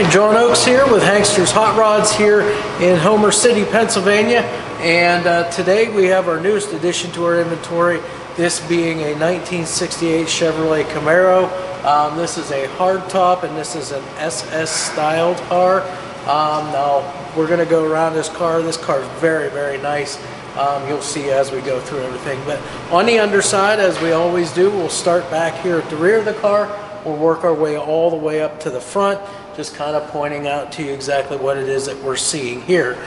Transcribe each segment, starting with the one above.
Alright, John Oakes here with HANKSTERS Hot Rods here in Homer City, Pennsylvania, and today we have our newest addition to our inventory, this being a 1968 Chevrolet Camaro. This is a hardtop and this is an SS styled car. Now we're going to go around this car. This car is very, very nice. You'll see as we go through everything. But on the underside, as we always do, we'll start back here at the rear of the car. We'll work our way all the way up to the front, just kind of pointing out to you exactly what it is that we're seeing here.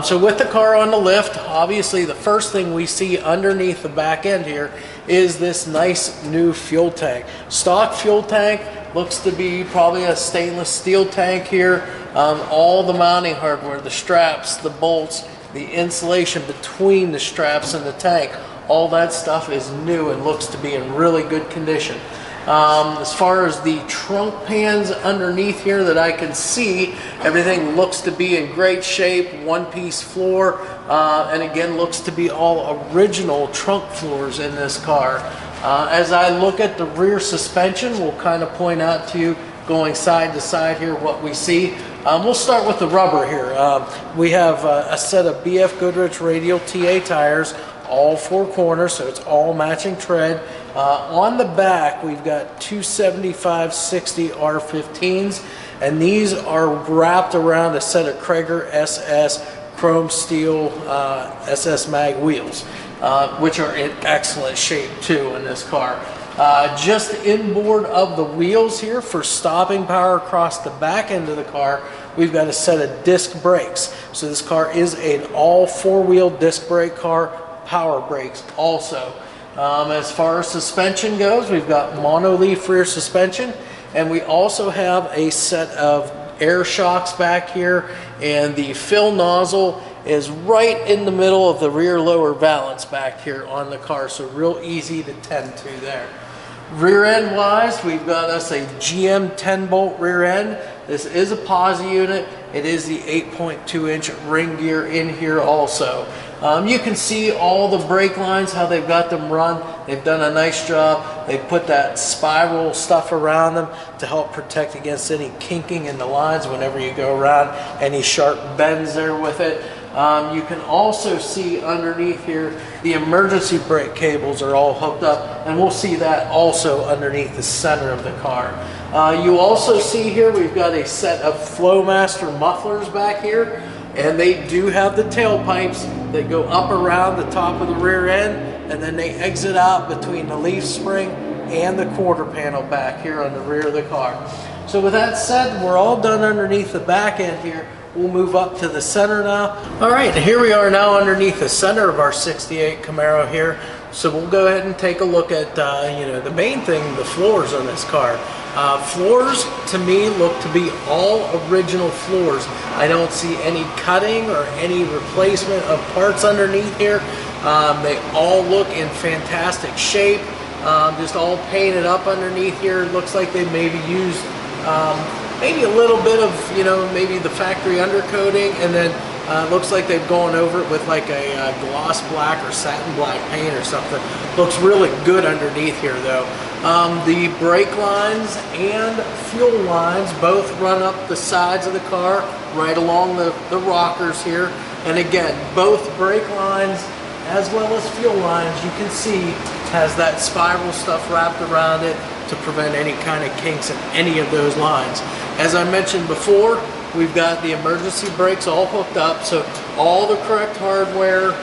So with the car on the lift, obviously the first thing we see underneath the back end here is this nice new fuel tank. Stock fuel tank, looks to be probably a stainless steel tank here. All the mounting hardware, the straps, the bolts, the insulation between the straps and the tank, all that stuff is new and looks to be in really good condition. As far as the trunk pans underneath here that I can see, everything looks to be in great shape, one-piece floor, and again looks to be all original trunk floors in this car. As I look at the rear suspension, we'll kind of point out to you going side to side here what we see. We'll start with the rubber here. We have a set of BF Goodrich radial TA tires, all four corners, so it's all matching tread. On the back, we've got 275/60 R15s, and these are wrapped around a set of Krager SS chrome steel SS mag wheels, which are in excellent shape too in this car. Just inboard of the wheels here for stopping power across the back end of the car, we've got a set of disc brakes. So this car is an all four-wheel disc brake car, power brakes also. As far as suspension goes, we've got mono-leaf rear suspension, and we also have a set of air shocks back here, and the fill nozzle is right in the middle of the rear lower valance back here on the car, so real easy to tend to there. Rear end wise, we've got us a GM 10-bolt rear end. This is a posi unit. It is the 8.2-inch ring gear in here also. You can see all the brake lines, how they've got them run. They've done a nice job. They put that spiral stuff around them to help protect against any kinking in the lines whenever you go around, any sharp bends there with it. You can also see underneath here the emergency brake cables are all hooked up, and we'll see that also underneath the center of the car. You also see here we've got a set of Flowmaster mufflers back here, and they do have the tailpipes that go up around the top of the rear end, and then they exit out between the leaf spring and the quarter panel back here on the rear of the car. So with that said, we're all done underneath the back end here. We'll move up to the center now. All right, here we are now underneath the center of our 68 Camaro here. So we'll go ahead and take a look at, the main thing, the floors on this car. Floors, to me, look to be all original floors. I don't see any cutting or any replacement of parts underneath here. They all look in fantastic shape. Just all painted up underneath here. It looks like they maybe used maybe a little bit of, maybe the factory undercoating, and then looks like they've gone over it with like a gloss black or satin black paint or something. Looks really good underneath here though. The brake lines and fuel lines both run up the sides of the car, right along the rockers here. And again, both brake lines as well as fuel lines, you can see, has that spiral stuff wrapped around it to prevent any kind of kinks in any of those lines. As I mentioned before, we've got the emergency brakes all hooked up, so all the correct hardware,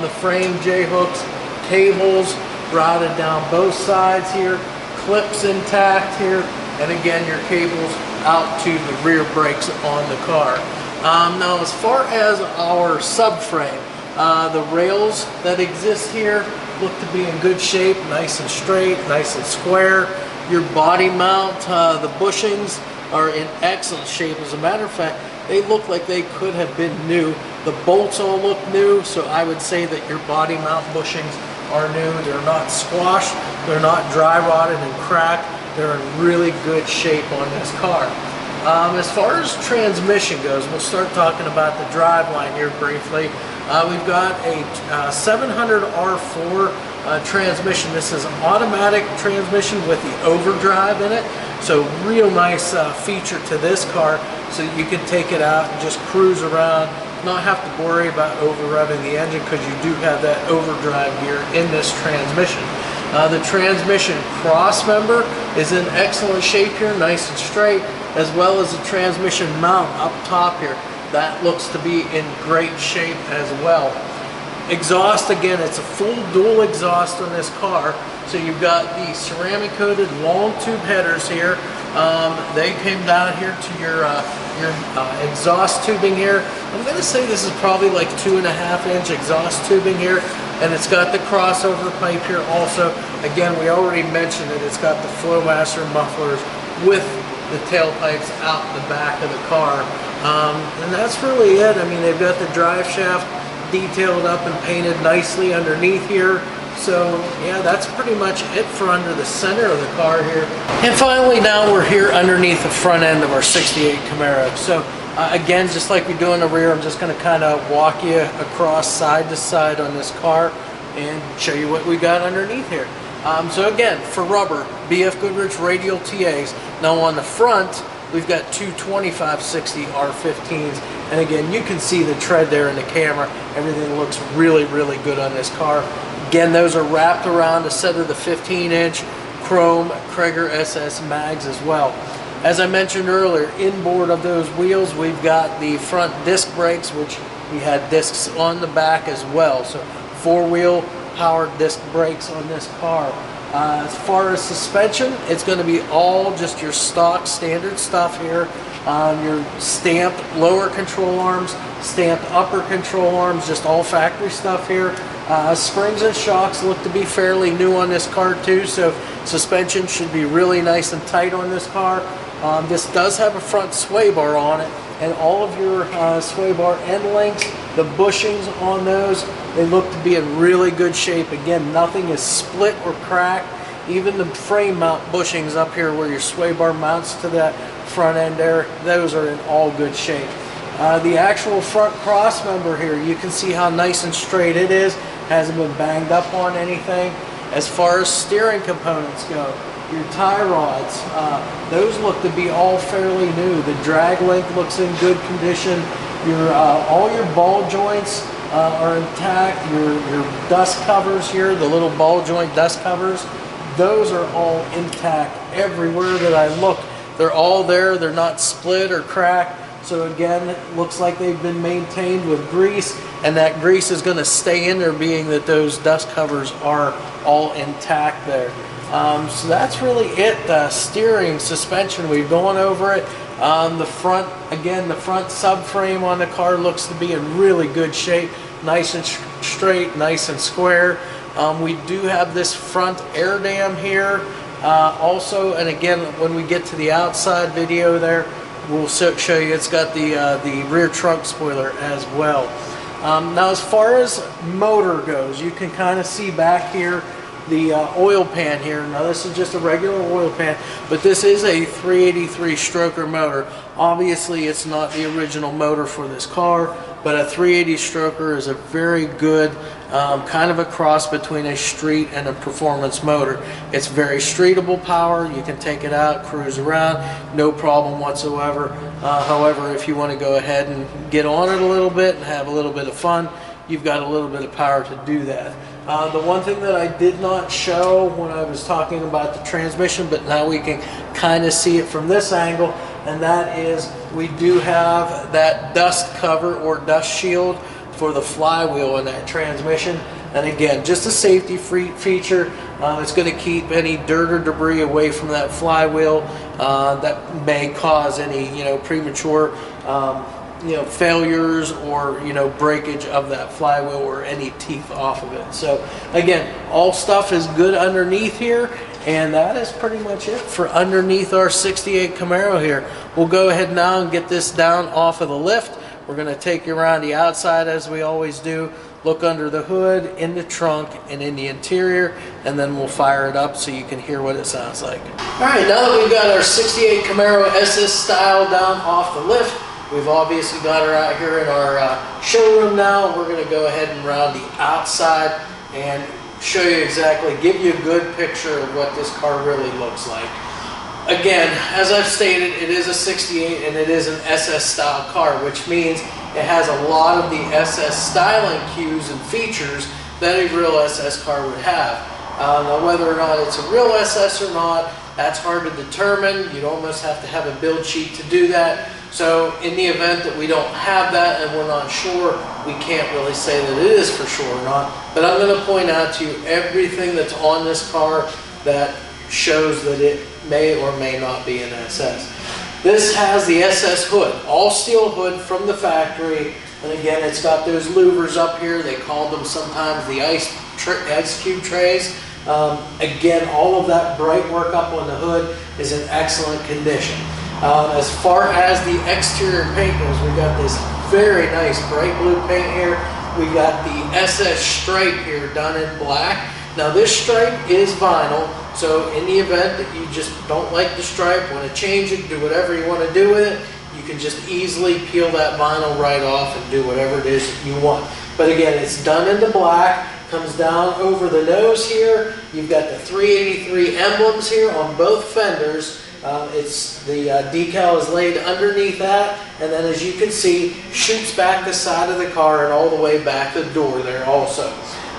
the frame J-hooks, cables routed down both sides here, clips intact here, and again your cables out to the rear brakes on the car. Now as far as our subframe, the rails that exist here look to be in good shape, nice and straight, nice and square. Your body mount, the bushings are in excellent shape. As a matter of fact, they look like they could have been new. The bolts all look new, so I would say that your body mount bushings are new. They're not squashed, they're not dry rotted and cracked. They're in really good shape on this car. As far as transmission goes, we'll start talking about the driveline here briefly. We've got a 700R4 transmission. This is an automatic transmission with the overdrive in it. So real nice feature to this car, so you can take it out and just cruise around, not have to worry about over revving the engine, because you do have that overdrive gear in this transmission. The transmission cross member is in excellent shape here, nice and straight, as well as the transmission mount up top here. That looks to be in great shape as well. Exhaust, again, it's a full dual exhaust on this car. So you've got the ceramic coated long tube headers here. They came down here to your exhaust tubing here. I'm going to say this is probably like 2.5-inch exhaust tubing here, and it's got the crossover pipe here also. Again, we already mentioned it. It's got the Flowmaster mufflers with the tailpipes out the back of the car, and that's really it. I mean, they've got the drive shaft detailed up and painted nicely underneath here. So yeah, that's pretty much it for under the center of the car here. And finally, now we're here underneath the front end of our 68 Camaro. So again, just like we do in the rear, I'm just going to kind of walk you across side to side on this car and show you what we got underneath here. So again, for rubber, BF Goodrich radial TAs. Now on the front, we've got two 2560 R15s, and again, you can see the tread there in the camera. Everything looks really, really good on this car. Again, those are wrapped around a set of the 15-inch chrome Krager SS mags as well. As I mentioned earlier, inboard of those wheels, we've got the front disc brakes, which we had discs on the back as well. So 4-wheel powered disc brakes on this car. As far as suspension, it's going to be all just your stock standard stuff here. Your stamped lower control arms, stamped upper control arms, just all factory stuff here. Springs and shocks look to be fairly new on this car too, so suspension should be really nice and tight on this car. This does have a front sway bar on it, and all of your sway bar end links, the bushings on those, they look to be in really good shape. Again, nothing is split or cracked. Even the frame mount bushings up here where your sway bar mounts to that front end there, those are in all good shape. The actual front cross member here, you can see how nice and straight it is. Hasn't been banged up on anything. As far as steering components go, your tie rods, those look to be all fairly new. The drag link looks in good condition. All your ball joints are intact. Your dust covers here, the little ball joint dust covers, those are all intact. Everywhere that I look, they're all there. They're not split or cracked. So again, it looks like they've been maintained with grease, and that grease is going to stay in there, being that those dust covers are all intact there. So that's really it. Steering, suspension, we've gone over it. The front, again, the front subframe on the car looks to be in really good shape. Nice and straight, nice and square. We do have this front air dam here also, and again, when we get to the outside video there, we'll show you it's got the rear trunk spoiler as well. Now as far as motor goes, you can kind of see back here the oil pan here. Now this is just a regular oil pan, but this is a 383 stroker motor. Obviously it's not the original motor for this car, but a 380 stroker is a very good kind of a cross between a street and a performance motor. It's very streetable power. You can take it out, cruise around, no problem whatsoever. However, if you want to go ahead and get on it a little bit and have a little bit of fun, you've got a little bit of power to do that. The one thing that I did not show when I was talking about the transmission, but now we can kind of see it from this angle, and that is we do have that dust cover or dust shield for the flywheel in that transmission. And again, just a safety feature. It's going to keep any dirt or debris away from that flywheel that may cause any premature failures or breakage of that flywheel or any teeth off of it. So again, all stuff is good underneath here, and that is pretty much it for underneath our 68 Camaro here. We'll go ahead now and get this down off of the lift. We're going to take you around the outside as we always do, look under the hood, in the trunk, and in the interior, and then we'll fire it up so you can hear what it sounds like. Alright, now that we've got our 68 Camaro SS style down off the lift, we've obviously got her out here in our showroom now. We're going to go ahead and round the outside and show you exactly, give you a good picture of what this car really looks like. again, as I've stated, it is a 68 and it is an SS style car, which means it has a lot of the SS styling cues and features that a real SS car would have. Now, whether or not it's a real SS or not, that's hard to determine. You'd almost have to have a build sheet to do that. So in the event that we don't have that and we're not sure, we can't really say that it is for sure or not. But I'm going to point out to you everything that's on this car that shows that it may or may not be an SS. This has the SS hood, all steel hood from the factory. And again, it's got those louvers up here. They call them sometimes the ice cube trays. Again, all of that bright work up on the hood is in excellent condition. As far as the exterior paint goes, we got this very nice bright blue paint here. We got the SS stripe here done in black. Now this stripe is vinyl, so in the event that you just don't like the stripe, want to change it, do whatever you want to do with it, you can just easily peel that vinyl right off and do whatever it is that you want. But again, it's done into black, comes down over the nose here. You've got the 383 emblems here on both fenders. The decal is laid underneath that, and then as you can see, shoots back the side of the car and all the way back the door there also.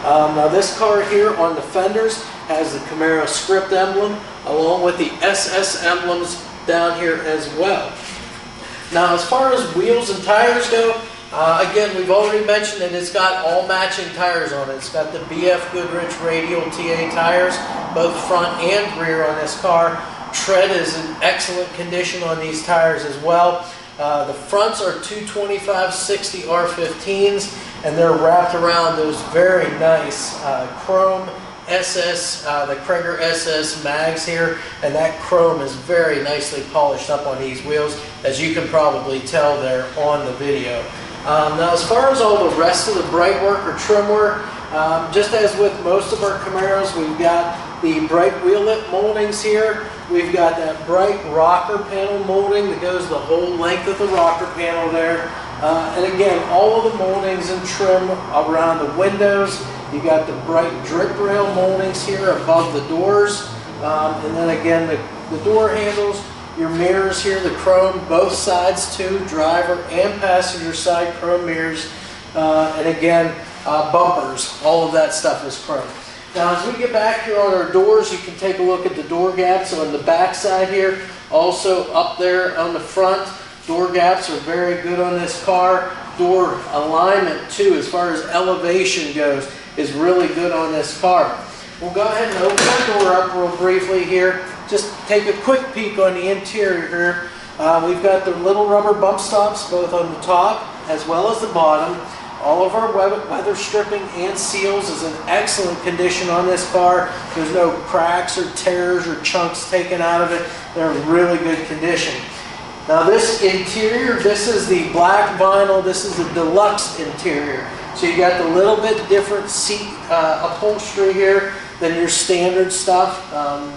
Now this car here on the fenders has the Camaro script emblem along with the SS emblems down here as well. Now as far as wheels and tires go, again, we've already mentioned that it's got all matching tires on it. It's got the BF Goodrich radial TA tires, both front and rear on this car. Tread is in excellent condition on these tires as well. The fronts are 225/60 R15s, and they're wrapped around those very nice chrome SS, the Krager SS mags here, and that chrome is very nicely polished up on these wheels, as you can probably tell there on the video. Now as far as all the rest of the bright work or trim work, just as with most of our Camaros, we've got the bright wheel lip moldings here. We've got that bright rocker panel molding that goes the whole length of the rocker panel there. And again, all of the moldings and trim around the windows. You got the bright drip rail moldings here above the doors. And then again, the door handles, your mirrors here, the chrome, both sides too, driver and passenger side chrome mirrors. And again, bumpers, all of that stuff is chrome. Now as we get back here on our doors, you can take a look at the door gaps on the back side here. Also up there on the front, door gaps are very good on this car. Door alignment too, as far as elevation goes, is really good on this car. We'll go ahead and open our door up real briefly here. Just take a quick peek on the interior here. We've got the little rubber bump stops both on the top as well as the bottom. All of our weather stripping and seals is in excellent condition on this car. There's no cracks or tears or chunks taken out of it. They're in really good condition. Now this interior, this is the black vinyl. This is the deluxe interior. So you got the little bit different seat upholstery here than your standard stuff.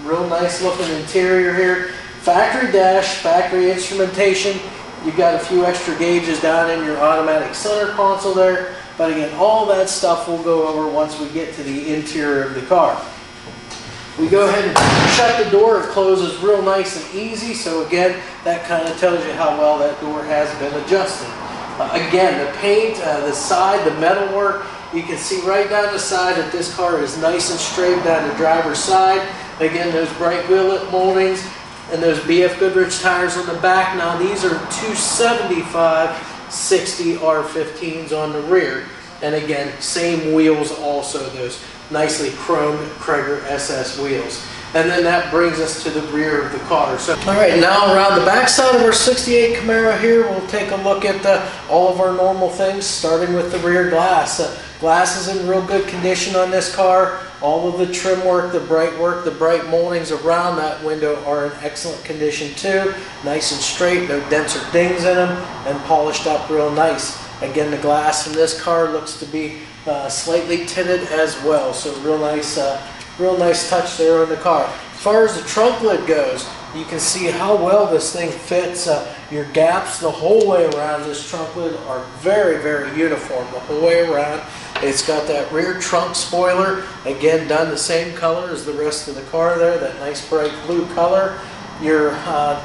Real nice looking interior here. Factory dash, factory instrumentation. You've got a few extra gauges down in your automatic center console there. But again, all that stuff we'll go over once we get to the interior of the car. We go ahead and shut the door. It closes real nice and easy. So again, that kind of tells you how well that door has been adjusted. Again, the paint, the side, the metalwork, you can see right down the side that this car is nice and straight down the driver's side. Again, those bright wheel lip moldings and those BF Goodrich tires on the back. Now these are 275/60 R15s on the rear. And again, same wheels also, those nicely chromed Krager SS wheels. And then that brings us to the rear of the car. So, all right, now around the back side of our 68 Camaro here, we'll take a look at all of our normal things, starting with the rear glass. Glass is in real good condition on this car. All of the trim work, the bright moldings around that window are in excellent condition too. Nice and straight, no dents or dings in them, and polished up real nice. Again, the glass in this car looks to be slightly tinted as well, so real nice touch there on the car. As far as the trunk lid goes, you can see how well this thing fits. Your gaps the whole way around this trunk lid are very, very uniform the whole way around. It's got that rear trunk spoiler, again done the same color as the rest of the car there, that nice bright blue color. Your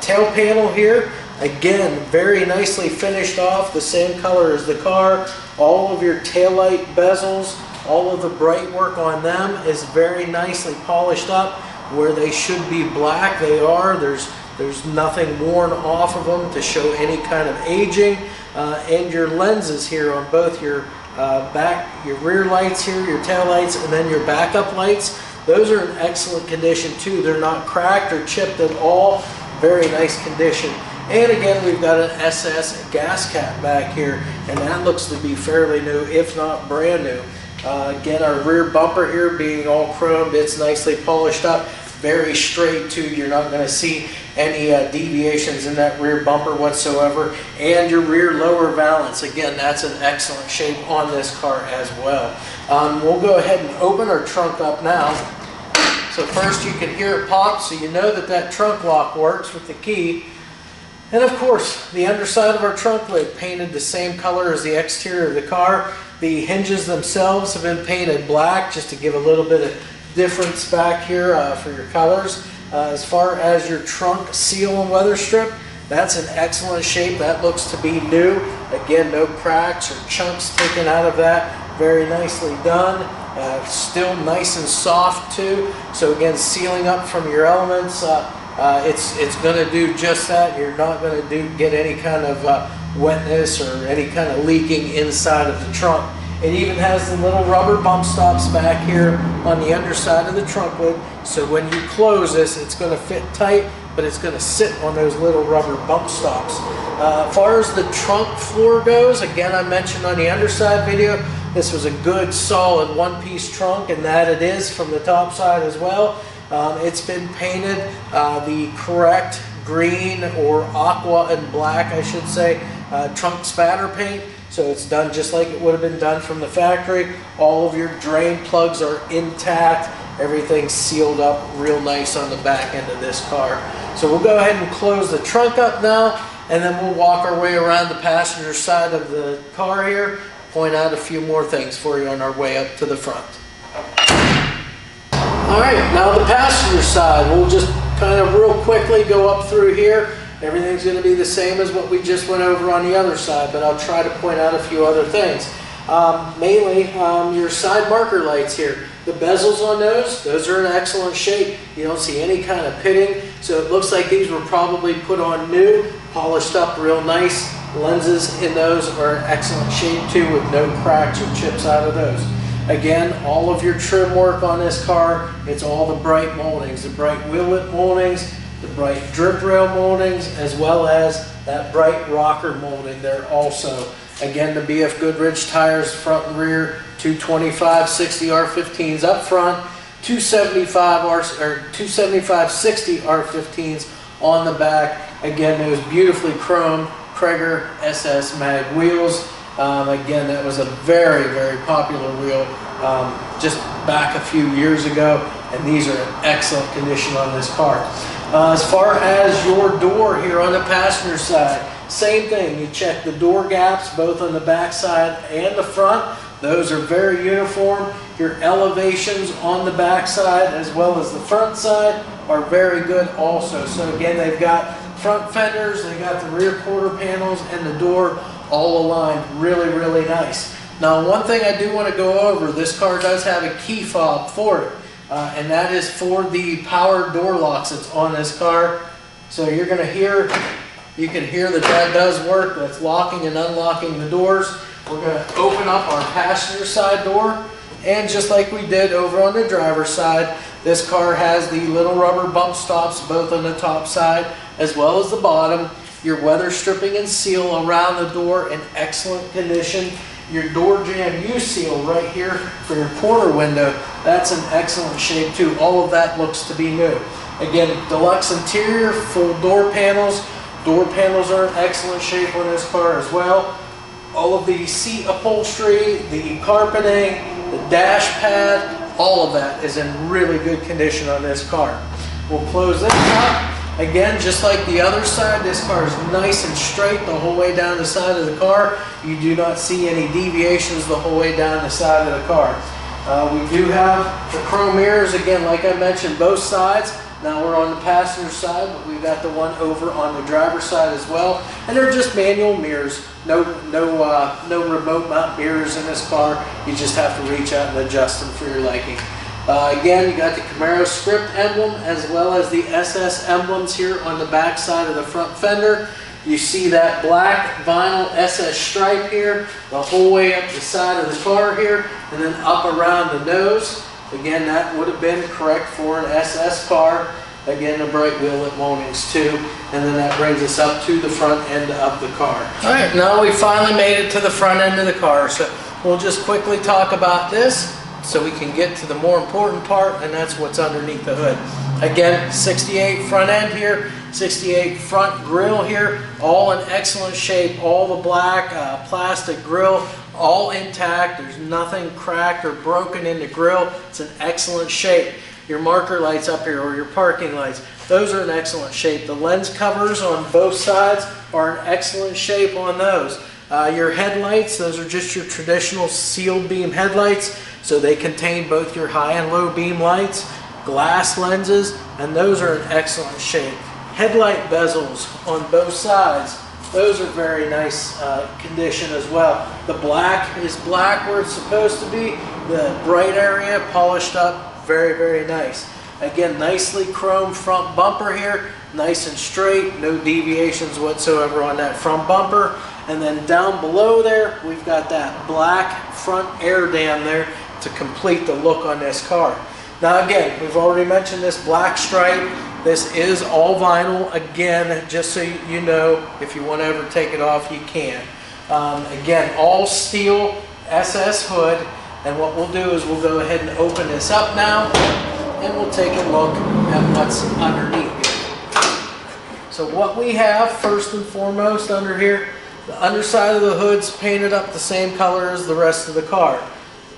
tail panel here, again, very nicely finished off, the same color as the car. All of your taillight bezels, all of the bright work on them is very nicely polished up. Where they should be black, they are. There's nothing worn off of them to show any kind of aging. And your lenses here on both your your rear lights here, your tail lights, and then your backup lights, those are in excellent condition too. They're not cracked or chipped at all. Very nice condition. And again, we've got an SS gas cap back here, and that looks to be fairly new, if not brand new. Again, our rear bumper here being all chromed, it's nicely polished up, very straight too. You're not going to see any deviations in that rear bumper whatsoever. And your rear lower valance, again, that's an excellent shape on this car as well. We'll go ahead and open our trunk up now. So first you can hear it pop, so you know that that trunk lock works with the key. And of course, the underside of our trunk lid painted the same color as the exterior of the car. The hinges themselves have been painted black just to give a little bit of difference back here for your colors. As far as your trunk seal and weather strip, that's in excellent shape. That looks to be new. Again, no cracks or chunks taken out of that. Very nicely done. Still nice and soft too. So again, sealing up from your elements, it's going to do just that. You're not going to get any kind of wetness or any kind of leaking inside of the trunk. It even has the little rubber bump stops back here on the underside of the trunk lid. So when you close this, it's going to fit tight, but it's going to sit on those little rubber bump stops. As far as the trunk floor goes, again, I mentioned on the underside video, this was a good solid one-piece trunk, and that it is from the top side as well. It's been painted the correct green or aqua and black, I should say, trunk spatter paint. So it's done just like it would have been done from the factory. All of your drain plugs are intact. Everything's sealed up real nice on the back end of this car. So we'll go ahead and close the trunk up now, and then we'll walk our way around the passenger side of the car here, point out a few more things for you on our way up to the front. Alright, now the passenger side, we'll just kind of real quickly go up through here. Everything's going to be the same as what we just went over on the other side, but I'll try to point out a few other things. Mainly your side marker lights here. The bezels on those are in excellent shape. You don't see any kind of pitting, so it looks like these were probably put on new, polished up real nice. Lenses in those are in excellent shape too, with no cracks or chips out of those. Again, all of your trim work on this car, it's all the bright moldings, the bright wheel lip moldings, the bright drip rail moldings, as well as that bright rocker molding there also. Again, the BF Goodrich tires front and rear, 225 60 R15s up front, 275 60 R15s on the back. Again, those beautifully chromed Krager SS mag wheels. Again, that was a very, very popular wheel just back a few years ago, and these are in excellent condition on this car. As far as your door here on the passenger side, same thing. You check the door gaps both on the back side and the front. Those are very uniform. Your elevations on the back side as well as the front side are very good also. So again, they've got front fenders, they got the rear quarter panels, and the door all aligned really, really nice. Now, one thing I do want to go over, this car does have a key fob for it, and that is for the power door locks that's on this car. So you're going to hear, you can hear that that does work. That's locking and unlocking the doors. We're going to open up our passenger side door, and just like we did over on the driver's side, this car has the little rubber bump stops both on the top side as well as the bottom. Your weather stripping and seal around the door in excellent condition. Your door jamb U-seal right here for your quarter window, that's in excellent shape too. All of that looks to be new. Again, deluxe interior, full door panels. Door panels are in excellent shape on this car as well. All of the seat upholstery, the carpeting, the dash pad, all of that is in really good condition on this car. We'll close this up. Again, just like the other side, this car is nice and straight the whole way down the side of the car. You do not see any deviations the whole way down the side of the car. We do have the chrome mirrors, again, like I mentioned, both sides. Now we're on the passenger side, but we've got the one over on the driver's side as well. And they're just manual mirrors. No remote mount mirrors in this car. You just have to reach out and adjust them for your liking. Again, you got the Camaro script emblem as well as the SS emblems here on the back side of the front fender. You see that black vinyl SS stripe here, the whole way up the side of the car here, and then up around the nose. Again, that would have been correct for an SS car. Again, the bright wheellet moldings too. And then that brings us up to the front end of the car. All right, now we finally made it to the front end of the car. So we'll just quickly talk about this so we can get to the more important part, and that's what's underneath the hood. Again, 68 front end here, 68 front grille here, all in excellent shape, all the black plastic grille, all intact. There's nothing cracked or broken in the grille. It's in excellent shape. Your marker lights up here, or your parking lights, those are in excellent shape. The lens covers on both sides are in excellent shape on those. Your headlights, those are just your traditional sealed beam headlights, so they contain both your high and low beam lights, glass lenses, and those are in excellent shape. Headlight bezels on both sides, those are very nice condition as well. The black is black where it's supposed to be. The bright area polished up, very, very nice. Again, nicely chromed front bumper here, nice and straight, no deviations whatsoever on that front bumper. And then down below there, we've got that black front air dam there to complete the look on this car. Now again, we've already mentioned this black stripe. This is all vinyl. Again, just so you know, if you want to ever take it off, you can. Again, all steel SS hood. And what we'll do is we'll go ahead and open this up now, and we'll take a look at what's underneath here. So what we have first and foremost under here, the underside of the hood's painted up the same color as the rest of the car.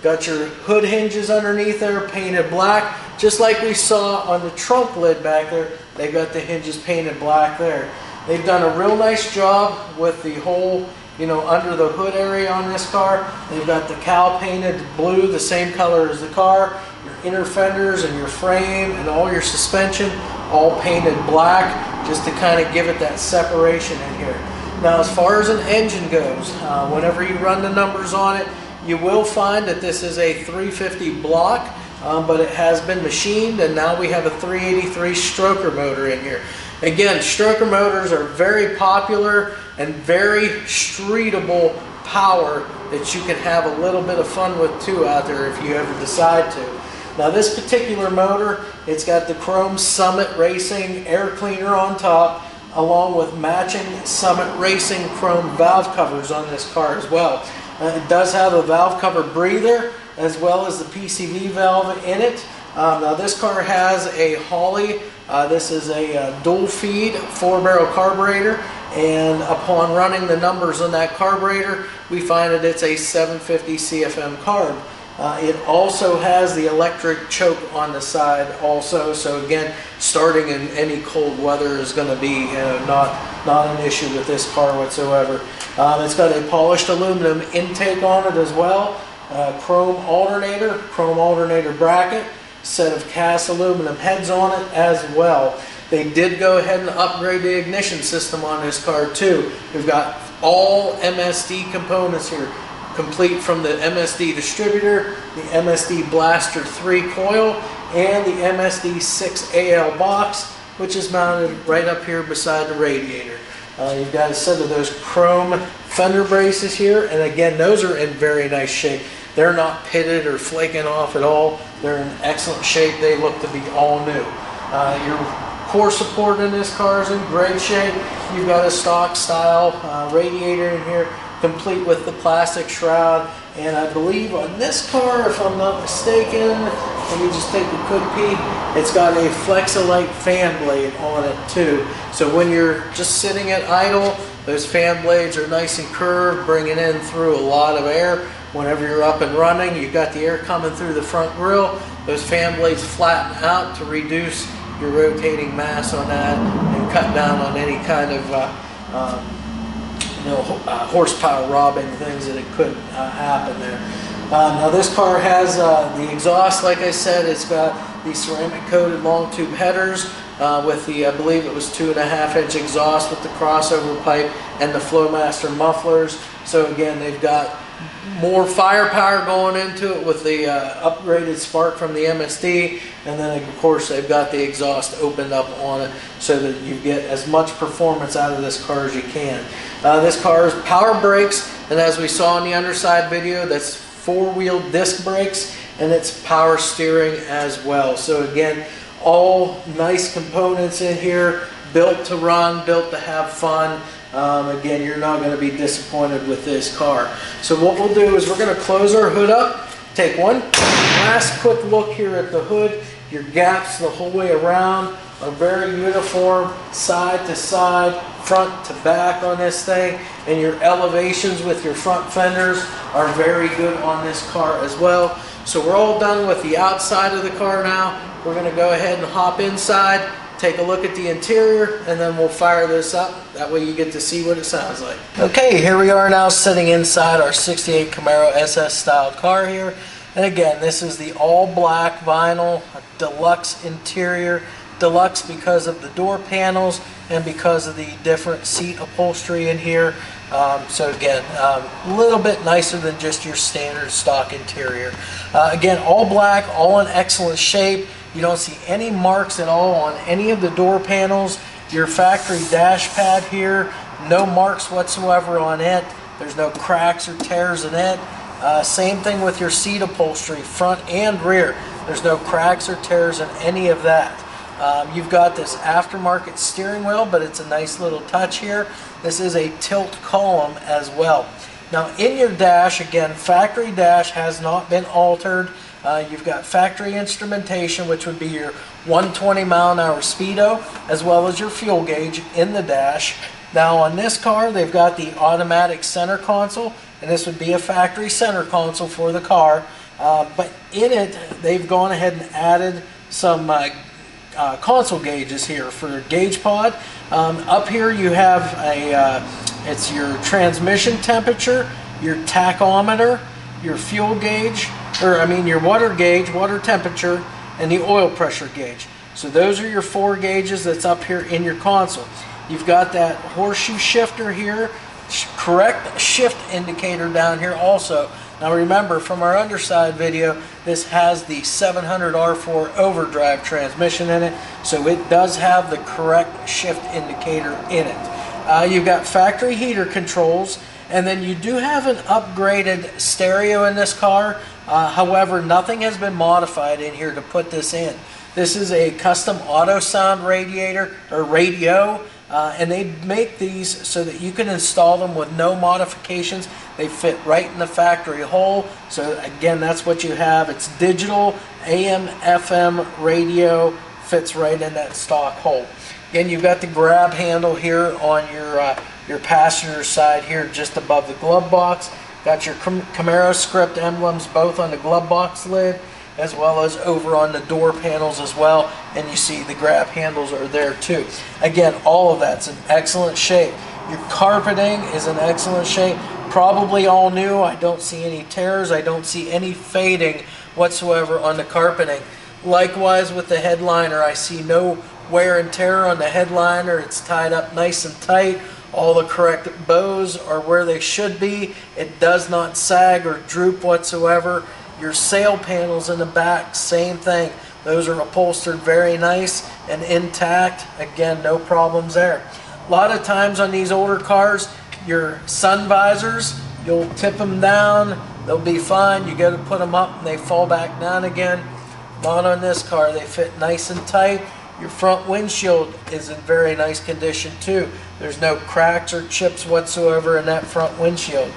Got your hood hinges underneath there painted black, just like we saw on the trunk lid back there. They've got the hinges painted black there. They've done a real nice job with the whole, under the hood area on this car. They've got the cowl painted blue, the same color as the car. Your inner fenders and your frame and all your suspension all painted black, just to kind of give it that separation in here. Now as far as an engine goes, whenever you run the numbers on it, you will find that this is a 350 block, but it has been machined, and now we have a 383 stroker motor in here. Again, stroker motors are very popular and very streetable power that you can have a little bit of fun with too out there if you ever decide to. Now this particular motor, it's got the chrome Summit Racing air cleaner on top, along with matching Summit Racing chrome valve covers on this car as well. It does have a valve cover breather as well as the PCV valve in it. Now this car has a Holley. This is a dual feed 4-barrel carburetor, and upon running the numbers on that carburetor, we find that it's a 750 CFM carb. It also has the electric choke on the side also, so again, starting in any cold weather is going to be not an issue with this car whatsoever. It's got a polished aluminum intake on it as well, chrome alternator bracket, set of cast aluminum heads on it as well. They did go ahead and upgrade the ignition system on this car too. We've got all MSD components here, complete from the MSD distributor, the MSD Blaster 3 coil, and the MSD 6 AL box, which is mounted right up here beside the radiator. You've got a set of those chrome fender braces here, and again, those are in very nice shape. They're not pitted or flaking off at all. They're in excellent shape. They look to be all new. Your core support in this car is in great shape. You've got a stock style radiator in here, complete with the plastic shroud. And I believe on this car, if I'm not mistaken, let me just take a quick peek, it's got a Flexolite fan blade on it too. So when you're just sitting at idle, those fan blades are nice and curved, bringing in through a lot of air. Whenever you're up and running, you've got the air coming through the front grille. Those fan blades flatten out to reduce your rotating mass on that and cut down on any kind of horsepower robbing things that it could happen there. Now this car has the exhaust, like I said, it's got the ceramic coated long tube headers with the, I believe it was 2.5-inch exhaust with the crossover pipe and the Flowmaster mufflers. So again, they've got more firepower going into it with the upgraded spark from the MSD, and then of course they've got the exhaust opened up on it so that you get as much performance out of this car as you can. This car is power brakes, and as we saw in the underside video, that's 4-wheel disc brakes, and it's power steering as well. So again, all nice components in here, built to run, built to have fun. Again, you're not going to be disappointed with this car. So what we'll do is we're going to close our hood up, take one last quick look here at the hood. Your gaps the whole way around are very uniform, side to side, front to back on this thing, and your elevations with your front fenders are very good on this car as well. So we're all done with the outside of the car now. We're going to go ahead and hop inside, take a look at the interior, and then we'll fire this up. That way you get to see what it sounds like. Okay, here we are now sitting inside our 68 Camaro SS style car here. And again, this is the all black vinyl deluxe interior. Deluxe because of the door panels and because of the different seat upholstery in here. So again, a little bit nicer than just your standard stock interior. Again, all black, all in excellent shape. You don't see any marks at all on any of the door panels. Your factory dash pad here, no marks whatsoever on it. There's no cracks or tears in it. Same thing with your seat upholstery, front and rear. There's no cracks or tears in any of that. You've got this aftermarket steering wheel, but it's a nice little touch here. This is a tilt column as well. Now in your dash, again, factory dash has not been altered. You've got factory instrumentation, which would be your 120-mile-an-hour speedo, as well as your fuel gauge in the dash. Now on this car, they've got the automatic center console, and this would be a factory center console for the car. But in it, they've gone ahead and added some console gauges here for your gauge pod. Up here you have it's your transmission temperature, your tachometer, your fuel gauge, your water gauge, water temperature, and the oil pressure gauge. So those are your 4 gauges that's up here in your console. You've got that horseshoe shifter here, correct shift indicator down here also. Now remember, from our underside video, this has the 700 R4 overdrive transmission in it, so it does have the correct shift indicator in it. You've got factory heater controls, and then you do have an upgraded stereo in this car. However, nothing has been modified in here to put this in. This is a custom auto sound radio, and they make these so that you can install them with no modifications. They fit right in the factory hole. So again, that's what you have. It's digital AM FM radio, fits right in that stock hole. Again, you've got the grab handle here on your passenger side here, just above the glove box. Got your Camaro script emblems both on the glove box lid, as well as over on the door panels as well, and you see the grab handles are there too. Again, all of that's in excellent shape. Your carpeting is in excellent shape, probably all new. I don't see any tears, I don't see any fading whatsoever on the carpeting. Likewise with the headliner, I see no wear and tear on the headliner. It's tied up nice and tight. All the correct bows are where they should be. It does not sag or droop whatsoever. Your sail panels in the back, same thing. Those are upholstered very nice and intact. Again, no problems there. A lot of times on these older cars, your sun visors, you'll tip them down, they'll be fine. You got to put them up and they fall back down again. Not on this car. They fit nice and tight. Your front windshield is in very nice condition too. There's no cracks or chips whatsoever in that front windshield.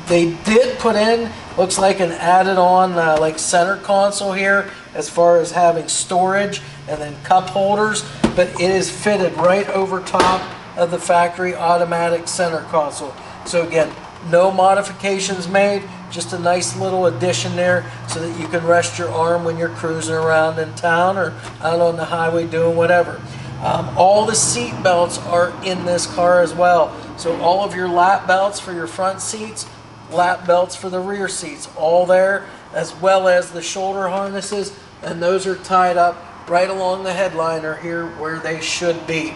They did put in, looks like an added on like center console here as far as having storage and then cup holders, but it is fitted right over top of the factory automatic center console. So again, no modifications made, just a nice little addition there so that you can rest your arm when you're cruising around in town or out on the highway doing whatever. All the seat belts are in this car as well. So all of your lap belts for your front seats, lap belts for the rear seats, all there, as well as the shoulder harnesses, and those are tied up right along the headliner here where they should be.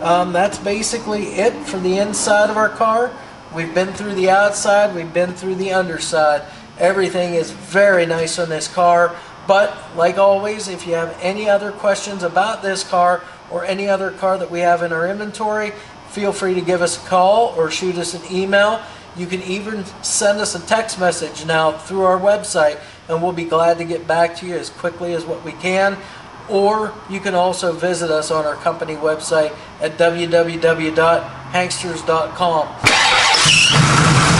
That's basically it for the inside of our car. We've been through the outside, we've been through the underside. Everything is very nice on this car, but like always, if you have any other questions about this car or any other car that we have in our inventory, feel free to give us a call or shoot us an email. You can even send us a text message now through our website, and we'll be glad to get back to you as quickly as what we can. Or you can also visit us on our company website at www.hanksters.com.